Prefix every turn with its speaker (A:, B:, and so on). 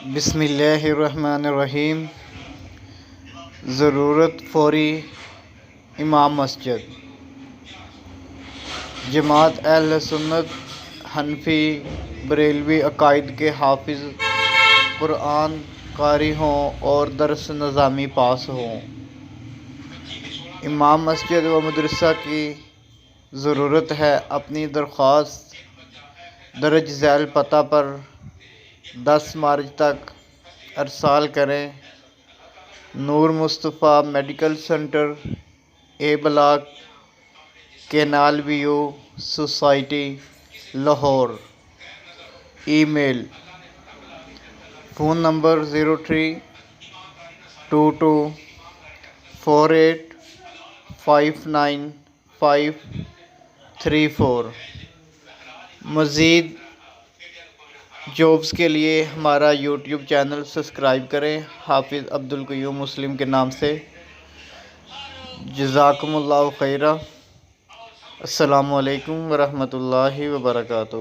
A: بسم اللہ الرحمن الرحیم۔ ضرورت فوری امام مسجد جماعت اہل سنت حنفی بریلوی عقائد کے حافظ قرآن قاری ہوں اور درس نظامی پاس ہوں۔ امام مسجد و مدرسہ کی ضرورت ہے۔ اپنی درخواست درج ذیل پتہ پر 10 مارچ تک ارسال کریں۔ Noor Mustafa medical centre, A block, canal view, society, Lahore. Email, phone number 0322485954۔ مزید جابس کے لیے ہمارا یوٹیوب چینل سبسکرائب کریں، حافظ عبدل قیوم مسلم کے نام سے۔ جزاکم اللہ خیرا۔ السلام علیکم ورحمۃ اللہ وبرکاتہ۔